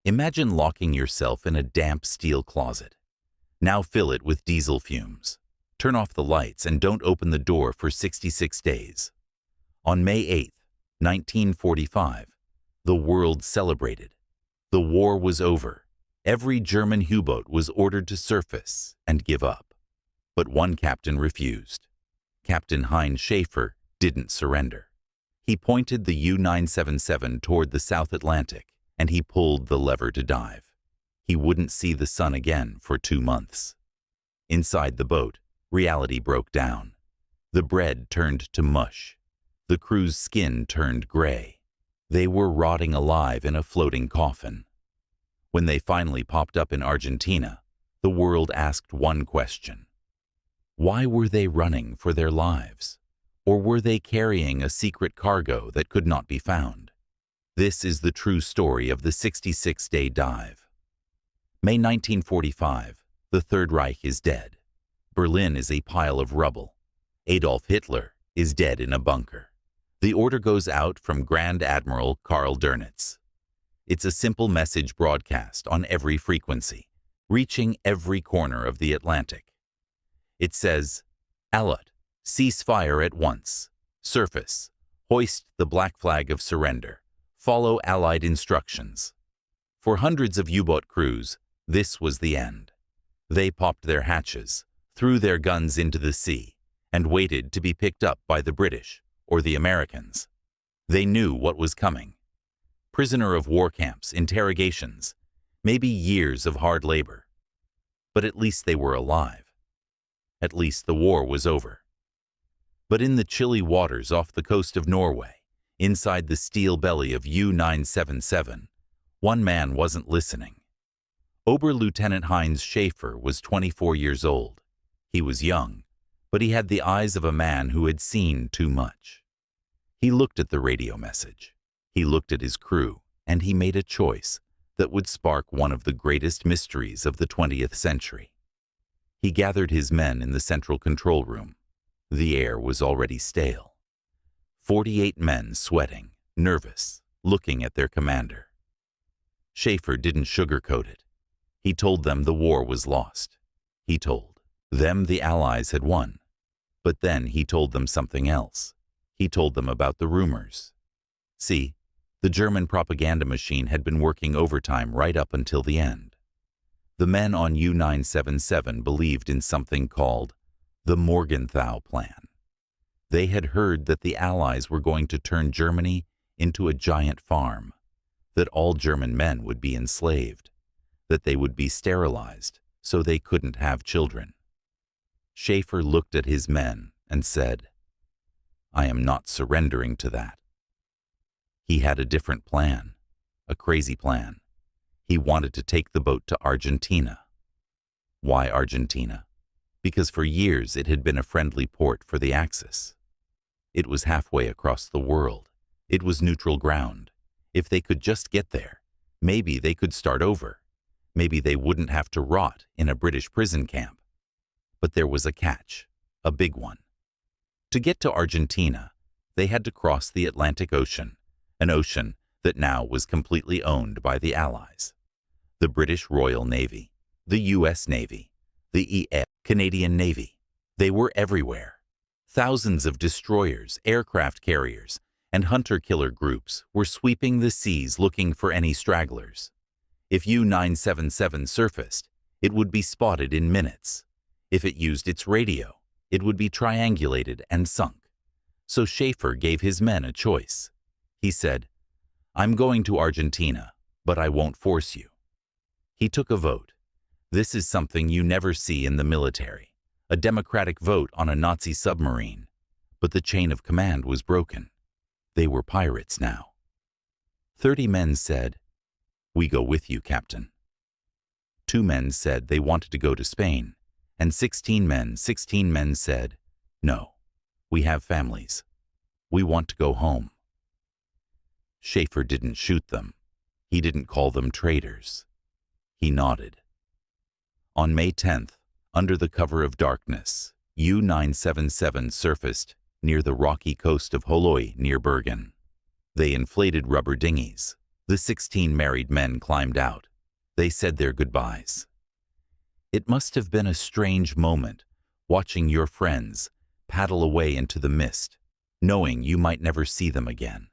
Imagine locking yourself in a damp steel closet. Now fill it with diesel fumes. Turn off the lights and don't open the door for 66 days. On May 8, 1945, the world celebrated. The war was over. Every German U-boat was ordered to surface and give up. But one captain refused. Captain Heinz Schaefer didn't surrender. He pointed the U-977 toward the South Atlantic, and he pulled the lever to dive. He wouldn't see the sun again for 2 months. Inside the boat, reality broke down. The bread turned to mush. The crew's skin turned gray. They were rotting alive in a floating coffin. When they finally popped up in Argentina, the world asked one question. Why were they running for their lives? Or were they carrying a secret cargo that could not be found? This is the true story of the 66-day dive. May 1945, the Third Reich is dead. Berlin is a pile of rubble. Adolf Hitler is dead in a bunker. The order goes out from Grand Admiral Karl Dönitz. It's a simple message broadcast on every frequency, reaching every corner of the Atlantic. It says, Alert, cease fire at once. Surface, hoist the black flag of surrender. Follow Allied instructions. For hundreds of U-boat crews, this was the end. They popped their hatches, threw their guns into the sea, and waited to be picked up by the British or the Americans. They knew what was coming. Prisoner of war camps, interrogations, maybe years of hard labor. But at least they were alive. At least the war was over. But in the chilly waters off the coast of Norway, inside the steel belly of U-977, one man wasn't listening. Oberlieutenant Heinz Schaefer was 24 years old. He was young, but he had the eyes of a man who had seen too much. He looked at the radio message. He looked at his crew, and he made a choice that would spark one of the greatest mysteries of the 20th century. He gathered his men in the central control room. The air was already stale. 48 men sweating, nervous, looking at their commander. Schaefer didn't sugarcoat it. He told them the war was lost. He told them the Allies had won. But then he told them something else. He told them about the rumors. See, the German propaganda machine had been working overtime right up until the end. The men on U-977 believed in something called the Morgenthau Plan. They had heard that the Allies were going to turn Germany into a giant farm, that all German men would be enslaved, that they would be sterilized so they couldn't have children. Schaefer looked at his men and said, I am not surrendering to that. He had a different plan, a crazy plan. He wanted to take the boat to Argentina. Why Argentina? Because for years it had been a friendly port for the Axis. It was halfway across the world. It was neutral ground. If they could just get there, maybe they could start over. Maybe they wouldn't have to rot in a British prison camp. But there was a catch, a big one. To get to Argentina, they had to cross the Atlantic Ocean, an ocean that now was completely owned by the Allies. The British Royal Navy, the U.S. Navy, the Canadian Navy. They were everywhere. Thousands of destroyers, aircraft carriers, and hunter-killer groups were sweeping the seas looking for any stragglers. If U-977 surfaced, it would be spotted in minutes. If it used its radio, it would be triangulated and sunk. So Schaefer gave his men a choice. He said, I'm going to Argentina, but I won't force you. He took a vote. This is something you never see in the military, a democratic vote on a Nazi submarine. But the chain of command was broken. They were pirates now. 30 men said, We go with you, Captain. 2 men said they wanted to go to Spain, and 16 men said, No, we have families. We want to go home. Schaefer didn't shoot them. He didn't call them traitors. He nodded. On May 10th, under the cover of darkness, U-977 surfaced near the rocky coast of Holoi near Bergen. They inflated rubber dinghies. The 16 married men climbed out. They said their goodbyes. It must have been a strange moment, watching your friends paddle away into the mist, knowing you might never see them again,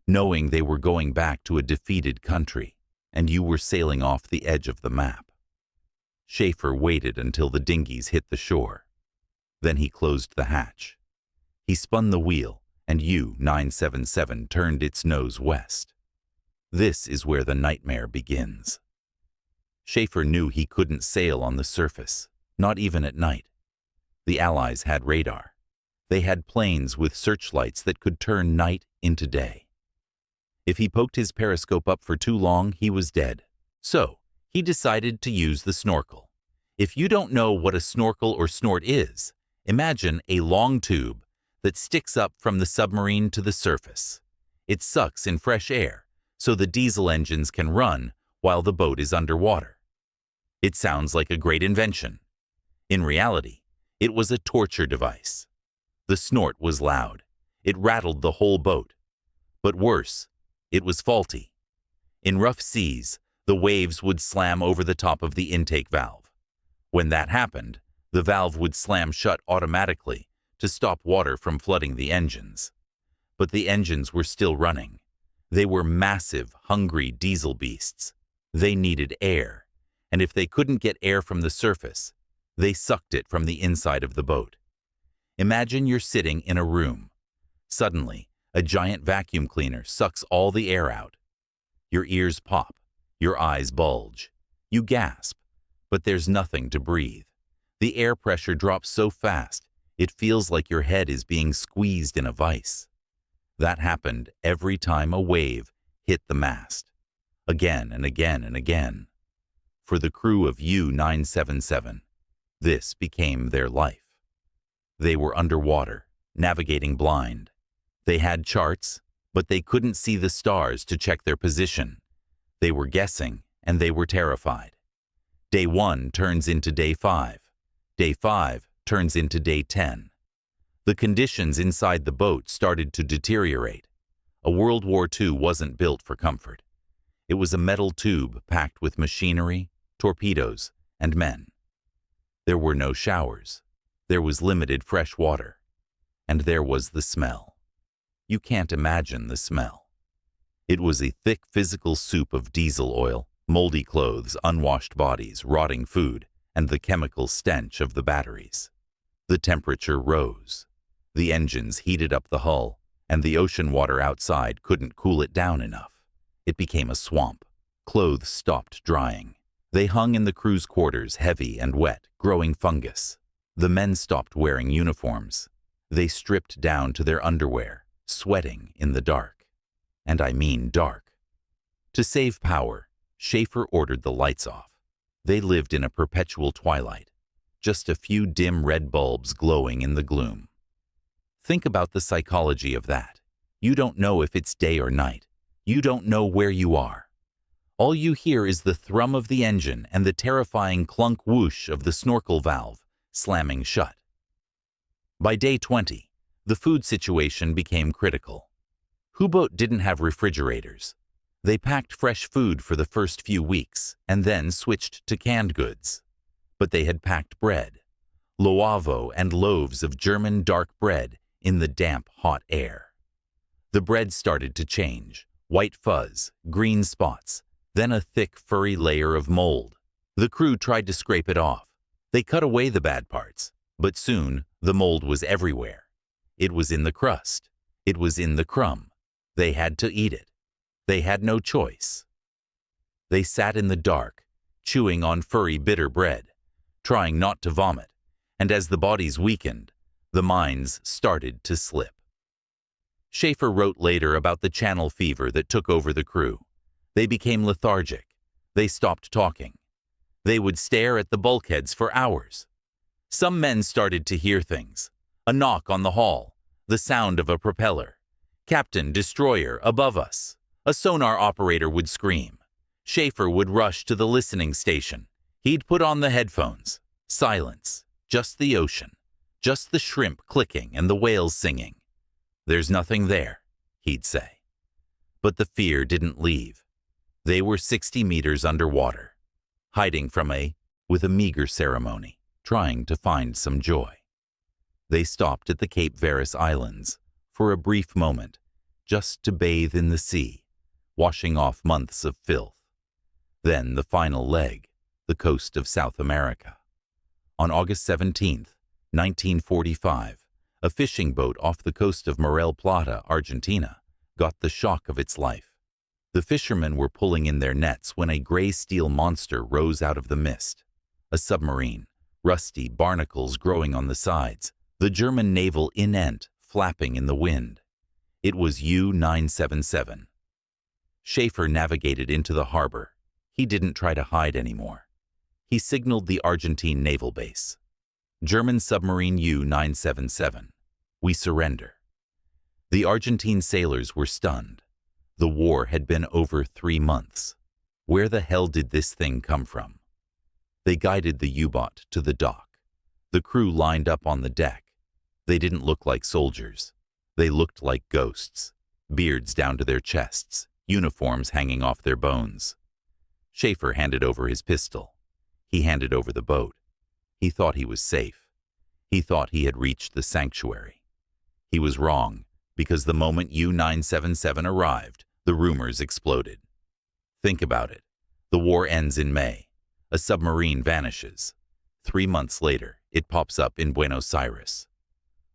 knowing they were going back to a defeated country, and you were sailing off the edge of the map. Schaefer waited until the dinghies hit the shore. Then he closed the hatch. He spun the wheel, and U-977 turned its nose west. This is where the nightmare begins. Schaefer knew he couldn't sail on the surface, not even at night. The Allies had radar. They had planes with searchlights that could turn night into day. If he poked his periscope up for too long, he was dead. So, he decided to use the snorkel. If you don't know what a snorkel or snort is, imagine a long tube that sticks up from the submarine to the surface. It sucks in fresh air, so the diesel engines can run while the boat is underwater. It sounds like a great invention. In reality, it was a torture device. The snort was loud. It rattled the whole boat. But worse, it was faulty. In rough seas, the waves would slam over the top of the intake valve. When that happened, the valve would slam shut automatically to stop water from flooding the engines. But the engines were still running. They were massive, hungry diesel beasts. They needed air, and if they couldn't get air from the surface, they sucked it from the inside of the boat. Imagine you're sitting in a room. Suddenly, a giant vacuum cleaner sucks all the air out. Your ears pop, your eyes bulge. You gasp, but there's nothing to breathe. The air pressure drops so fast, it feels like your head is being squeezed in a vice. That happened every time a wave hit the mast. Again and again and again. For the crew of U-977, this became their life. They were underwater, navigating blind. They had charts, but they couldn't see the stars to check their position. They were guessing, and they were terrified. Day 1 turns into day 5. Day 5 turns into day 10. The conditions inside the boat started to deteriorate. A World War II wasn't built for comfort. It was a metal tube packed with machinery, torpedoes, and men. There were no showers. There was limited fresh water. And there was the smell. You can't imagine the smell. It was a thick physical soup of diesel oil, moldy clothes, unwashed bodies, rotting food, and the chemical stench of the batteries. The temperature rose. The engines heated up the hull, and the ocean water outside couldn't cool it down enough. It became a swamp. Clothes stopped drying. They hung in the crew's quarters, heavy and wet, growing fungus. The men stopped wearing uniforms. They stripped down to their underwear, sweating in the dark. And I mean dark. To save power, Schaefer ordered the lights off. They lived in a perpetual twilight, just a few dim red bulbs glowing in the gloom. Think about the psychology of that. You don't know if it's day or night. You don't know where you are. All you hear is the thrum of the engine and the terrifying clunk whoosh of the snorkel valve slamming shut. By day 20, the food situation became critical. U-boat didn't have refrigerators. They packed fresh food for the first few weeks and then switched to canned goods. But they had packed bread, loavo and loaves of German dark bread in the damp, hot air. The bread started to change, white fuzz, green spots, then a thick, furry layer of mold. The crew tried to scrape it off. They cut away the bad parts, but soon the mold was everywhere. It was in the crust. It was in the crumb. They had to eat it. They had no choice. They sat in the dark, chewing on furry, bitter bread, trying not to vomit, and as the bodies weakened, the minds started to slip. Schaefer wrote later about the channel fever that took over the crew. They became lethargic. They stopped talking. They would stare at the bulkheads for hours. Some men started to hear things. A knock on the hull, the sound of a propeller. "Captain, destroyer, above us." A sonar operator would scream. Schaefer would rush to the listening station. He'd put on the headphones. Silence. Just the ocean. Just the shrimp clicking and the whales singing. "There's nothing there," he'd say. But the fear didn't leave. They were 60 meters underwater, hiding with a meager ceremony, trying to find some joy. They stopped at the Cape Veris Islands for a brief moment, just to bathe in the sea, washing off months of filth. Then the final leg, the coast of South America. On August 17, 1945, a fishing boat off the coast of Mar del Plata, Argentina, got the shock of its life. The fishermen were pulling in their nets when a gray steel monster rose out of the mist. A submarine, rusty barnacles growing on the sides, the German naval inent flapping in the wind. It was U-977. Schaefer navigated into the harbor. He didn't try to hide anymore. He signaled the Argentine naval base. German submarine U-977. We surrender. The Argentine sailors were stunned. The war had been over 3 months. Where the hell did this thing come from? They guided the U-boat to the dock. The crew lined up on the deck. They didn't look like soldiers. They looked like ghosts, beards down to their chests, uniforms hanging off their bones. Schaefer handed over his pistol. He handed over the boat. He thought he was safe. He thought he had reached the sanctuary. He was wrong, because the moment U-977 arrived, the rumors exploded. Think about it. The war ends in May. A submarine vanishes. 3 months later, it pops up in Buenos Aires.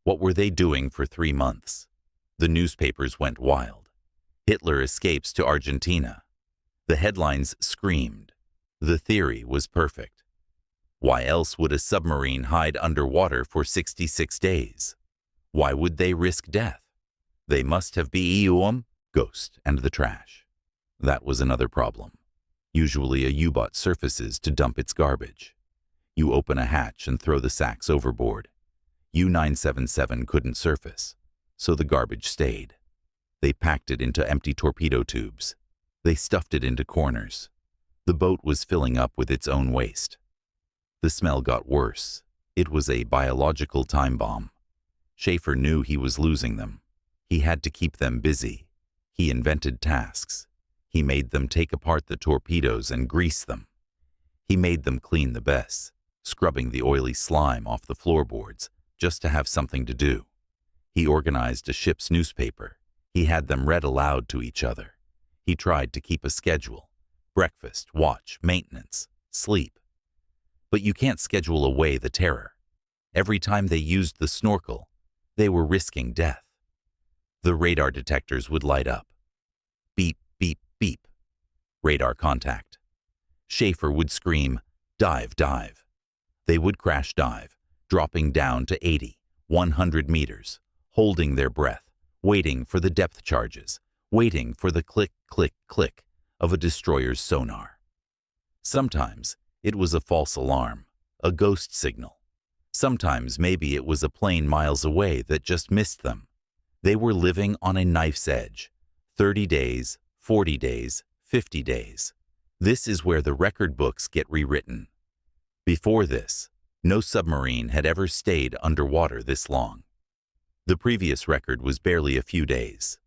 What were they doing for 3 months? The newspapers went wild. Hitler escapes to Argentina. The headlines screamed. The theory was perfect. Why else would a submarine hide underwater for 66 days? Why would they risk death? They must have been ghost and the trash. That was another problem. Usually a U-boat surfaces to dump its garbage. You open a hatch and throw the sacks overboard. U-977 couldn't surface, so the garbage stayed. They packed it into empty torpedo tubes. They stuffed it into corners. The boat was filling up with its own waste. The smell got worse. It was a biological time bomb. Schaefer knew he was losing them. He had to keep them busy. He invented tasks. He made them take apart the torpedoes and grease them. He made them clean the bess, scrubbing the oily slime off the floorboards just to have something to do. He organized a ship's newspaper. He had them read aloud to each other. He tried to keep a schedule: breakfast, watch, maintenance, sleep. But you can't schedule away the terror. Every time they used the snorkel, they were risking death. The radar detectors would light up. Beep, beep, beep. Radar contact. Schaefer would scream, "Dive, dive." They would crash dive, dropping down to 80, 100 meters, holding their breath, waiting for the depth charges, waiting for the click, click, click of a destroyer's sonar. Sometimes it was a false alarm, a ghost signal. Sometimes maybe it was a plane miles away that just missed them. They were living on a knife's edge. 30 days, 40 days, 50 days. This is where the record books get rewritten. Before this, no submarine had ever stayed underwater this long. The previous record was barely a few days.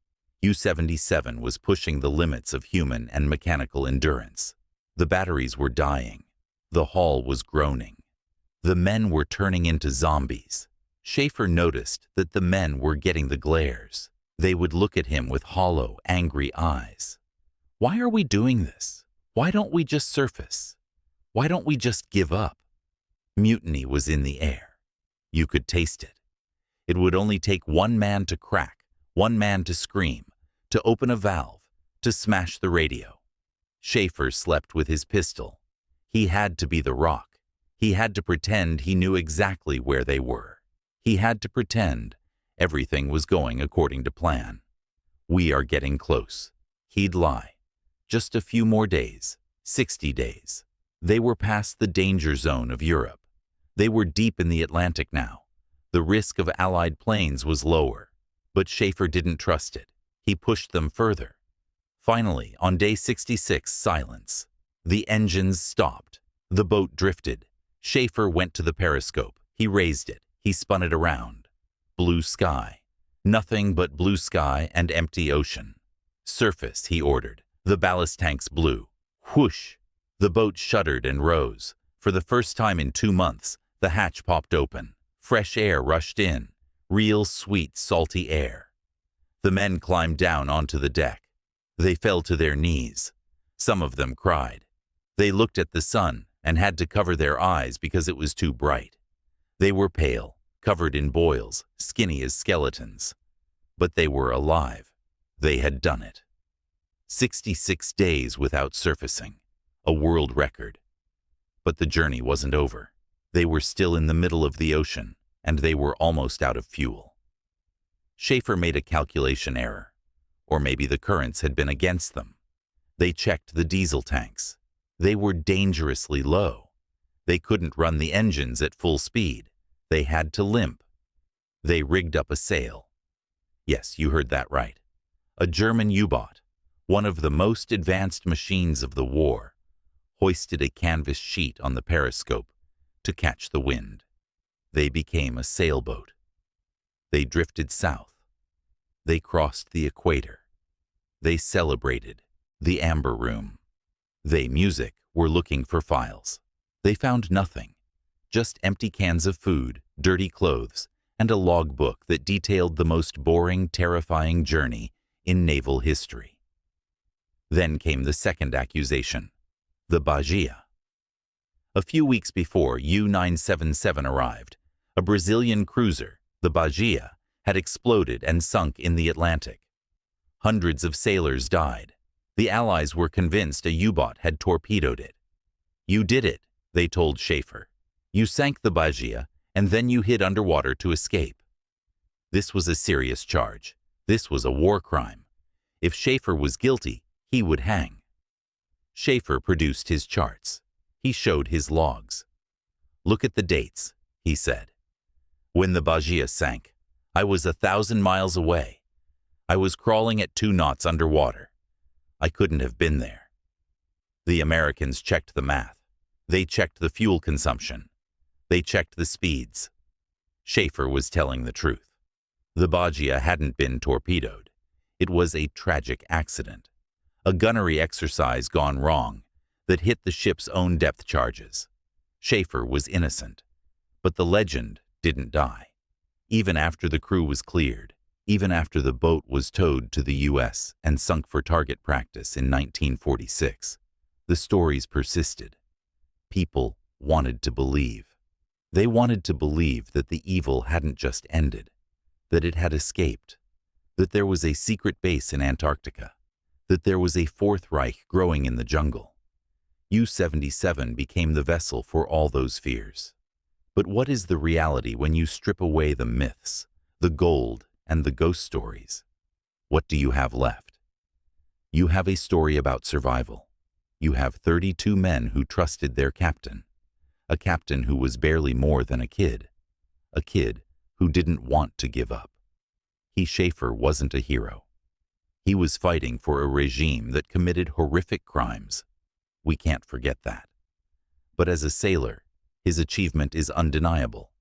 U-77 was pushing the limits of human and mechanical endurance. The batteries were dying. The hull was groaning. The men were turning into zombies. Schaefer noticed that the men were getting the glares. They would look at him with hollow, angry eyes. Why are we doing this? Why don't we just surface? Why don't we just give up? Mutiny was in the air. You could taste it. It would only take one man to crack, one man to scream, to open a valve, to smash the radio. Schaefer slept with his pistol. He had to be the rock. He had to pretend he knew exactly where they were. He had to pretend everything was going according to plan. We are getting close. He'd lie. Just a few more days, 60 days. They were past the danger zone of Europe. They were deep in the Atlantic now. The risk of Allied planes was lower. But Schaefer didn't trust it. He pushed them further. Finally, on day 66, silence. The engines stopped. The boat drifted. Schaefer went to the periscope. He raised it. He spun it around. Blue sky. Nothing but blue sky and empty ocean. Surface, he ordered. The ballast tanks blew. Whoosh! The boat shuddered and rose. For the first time in 2 months, the hatch popped open. Fresh air rushed in. Real sweet, salty air. The men climbed down onto the deck. They fell to their knees. Some of them cried. They looked at the sun and had to cover their eyes because it was too bright. They were pale, covered in boils, skinny as skeletons. But they were alive. They had done it. 66 days without surfacing. A world record. But the journey wasn't over. They were still in the middle of the ocean, and they were almost out of fuel. Schaefer made a calculation error. Or maybe the currents had been against them. They checked the diesel tanks. They were dangerously low. They couldn't run the engines at full speed. They had to limp. They rigged up a sail. Yes, you heard that right. A German U-boat, one of the most advanced machines of the war, hoisted a canvas sheet on the periscope to catch the wind. They became a sailboat. They drifted south. They crossed the equator. They celebrated the Amber Room. They, music, were looking for files. They found nothing, just empty cans of food, dirty clothes, and a logbook that detailed the most boring, terrifying journey in naval history. Then came the second accusation, the Bahia. A few weeks before U-977 arrived, a Brazilian cruiser, the Bahia, had exploded and sunk in the Atlantic. Hundreds of sailors died. The Allies were convinced a U-boat had torpedoed it. "You did it," they told Schaefer. "You sank the Bahia, and then you hid underwater to escape." This was a serious charge. This was a war crime. If Schaefer was guilty, he would hang. Schaefer produced his charts. He showed his logs. "Look at the dates," he said. "When the Bahia sank, I was 1,000 miles away. I was crawling at 2 knots underwater. I couldn't have been there." The Americans checked the math. They checked the fuel consumption. They checked the speeds. Schaefer was telling the truth. The Bahia hadn't been torpedoed. It was a tragic accident. A gunnery exercise gone wrong that hit the ship's own depth charges. Schaefer was innocent. But the legend didn't die. Even after the crew was cleared, even after the boat was towed to the U.S. and sunk for target practice in 1946, the stories persisted. People wanted to believe. They wanted to believe that the evil hadn't just ended, that it had escaped, that there was a secret base in Antarctica, that there was a Fourth Reich growing in the jungle. U-77 became the vessel for all those fears. But what is the reality when you strip away the myths, the gold, and the ghost stories? What do you have left? You have a story about survival. You have 32 men who trusted their captain, a captain who was barely more than a kid who didn't want to give up. Schaefer wasn't a hero. He was fighting for a regime that committed horrific crimes. We can't forget that. But as a sailor, his achievement is undeniable.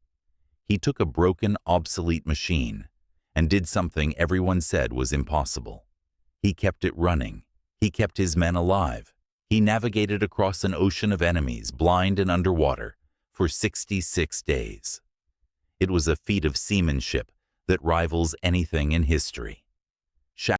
He took a broken, obsolete machine and did something everyone said was impossible. He kept it running. He kept his men alive. He navigated across an ocean of enemies, blind and underwater, for 66 days. It was a feat of seamanship that rivals anything in history.